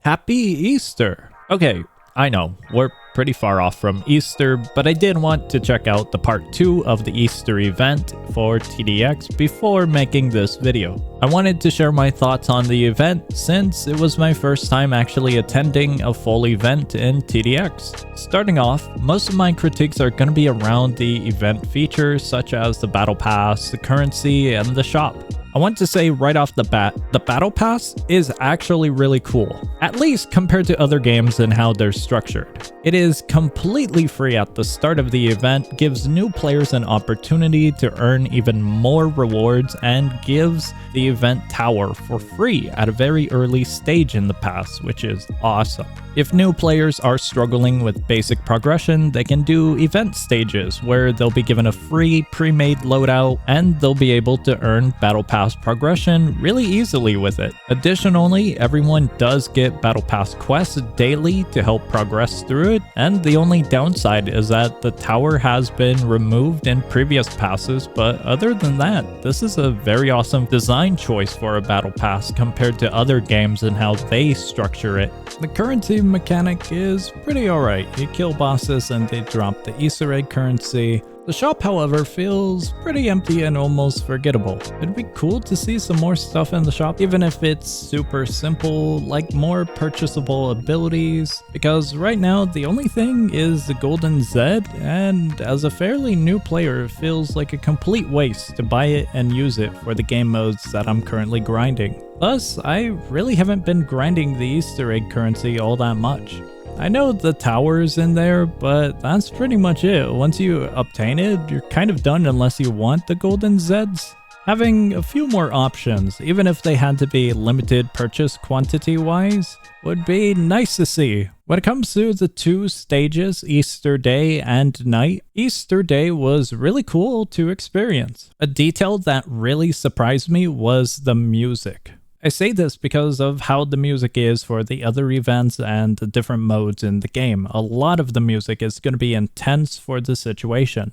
Happy Easter! Okay, I know, we're pretty far off from Easter, but I did want to check out the part 2 of the Easter event for TDX before making this video. I wanted to share my thoughts on the event since it was my first time actually attending a full event in TDX. Starting off, most of my critiques are going to be around the event features such as the Battle Pass, the currency, and the shop. I want to say right off the bat, the Battle Pass is actually really cool, at least compared to other games and how they're structured. It is completely free at the start of the event, gives new players an opportunity to earn even more rewards, and gives the event tower for free at a very early stage in the pass, which is awesome. If new players are struggling with basic progression, they can do event stages where they'll be given a free pre-made loadout and they'll be able to earn Battle Pass progression really easily with it. Additionally, everyone does get Battle Pass quests daily to help progress through it, and the only downside is that the tower has been removed in previous passes, but other than that, this is a very awesome design choice for a Battle Pass compared to other games and how they structure it. The currency mechanic is pretty alright. You kill bosses and they drop the Easter egg currency. The shop, however, feels pretty empty and almost forgettable. It'd be cool to see some more stuff in the shop, even if it's super simple, like more purchasable abilities, because right now the only thing is the Golden Z, and as a fairly new player, it feels like a complete waste to buy it and use it for the game modes that I'm currently grinding. Plus, I really haven't been grinding the Easter egg currency all that much. I know the tower's in there, but that's pretty much it. Once you obtain it, you're kind of done unless you want the Golden Zs. Having a few more options, even if they had to be limited purchase quantity-wise, would be nice to see. When it comes to the two stages, Easter Day and Night, Easter Day was really cool to experience. A detail that really surprised me was the music. I say this because of how the music is for the other events and the different modes in the game. A lot of the music is going to be intense for the situation.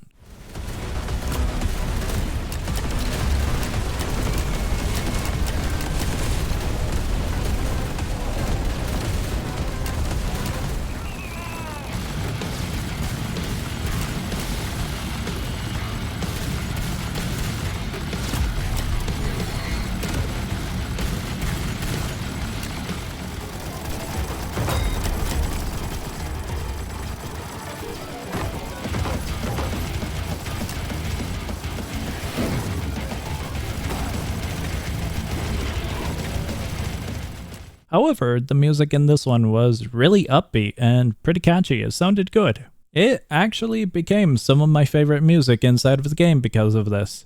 However, the music in this one was really upbeat and pretty catchy. It sounded good. It actually became some of my favorite music inside of the game because of this.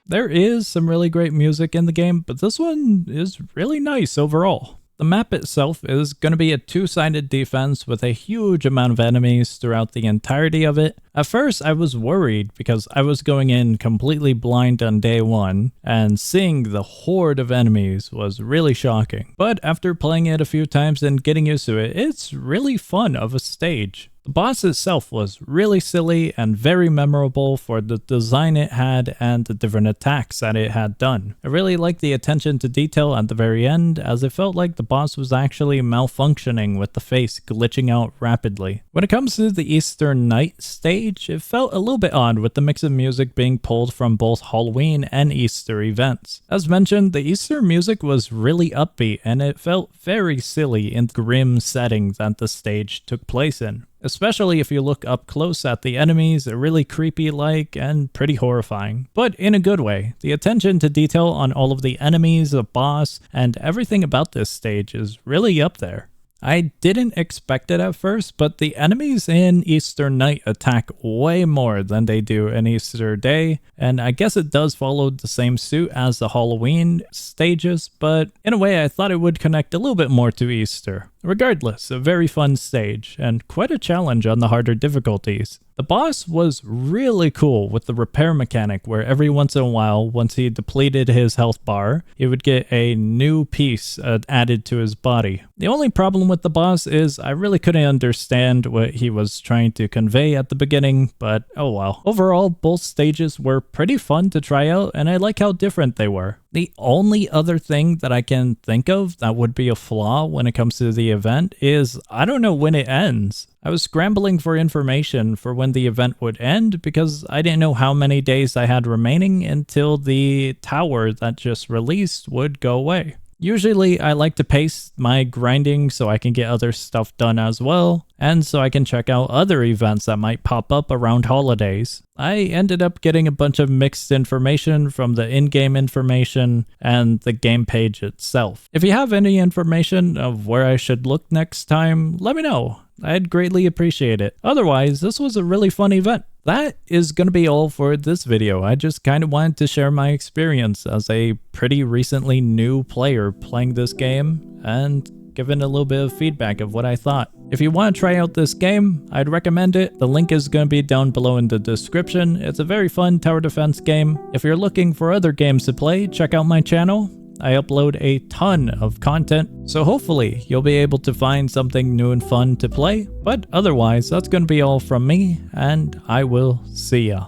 There is some really great music in the game, but this one is really nice overall. The map itself is going to be a two-sided defense with a huge amount of enemies throughout the entirety of it. At first, I was worried because I was going in completely blind on day one, and seeing the horde of enemies was really shocking. But after playing it a few times and getting used to it, it's really fun of a stage. The boss itself was really silly and very memorable for the design it had and the different attacks that it had done. I really liked the attention to detail at the very end, as it felt like the boss was actually malfunctioning with the face glitching out rapidly. When it comes to the Easter Night stage, it felt a little bit odd with the mix of music being pulled from both Halloween and Easter events. As mentioned, the Easter music was really upbeat and it felt very silly in the grim setting that the stage took place in. Especially if you look up close at the enemies, they're really creepy-like and pretty horrifying. But in a good way. The attention to detail on all of the enemies, the boss, and everything about this stage is really up there. I didn't expect it at first, but the enemies in Easter Night attack way more than they do in Easter Day, and I guess it does follow the same suit as the Halloween stages, but in a way I thought it would connect a little bit more to Easter. Regardless, a very fun stage, and quite a challenge on the harder difficulties. The boss was really cool with the repair mechanic where every once in a while, once he depleted his health bar, he would get a new piece added to his body. The only problem with the boss is I really couldn't understand what he was trying to convey at the beginning, but oh well. Overall, both stages were pretty fun to try out, and I like how different they were. The only other thing that I can think of that would be a flaw when it comes to the event is I don't know when it ends. I was scrambling for information for when the event would end because I didn't know how many days I had remaining until the tower that just released would go away. Usually I like to pace my grinding so I can get other stuff done as well, and so I can check out other events that might pop up around holidays. I ended up getting a bunch of mixed information from the in-game information and the game page itself. If you have any information of where I should look next time, let me know. I'd greatly appreciate it. Otherwise, this was a really fun event. That is going to be all for this video. I just kind of wanted to share my experience as a pretty recently new player playing this game and giving a little bit of feedback of what I thought. If you want to try out this game, I'd recommend it. The link is going to be down below in the description. It's a very fun tower defense game. If you're looking for other games to play, check out my channel. I upload a ton of content, so hopefully you'll be able to find something new and fun to play. But otherwise, that's going to be all from me, and I will see ya.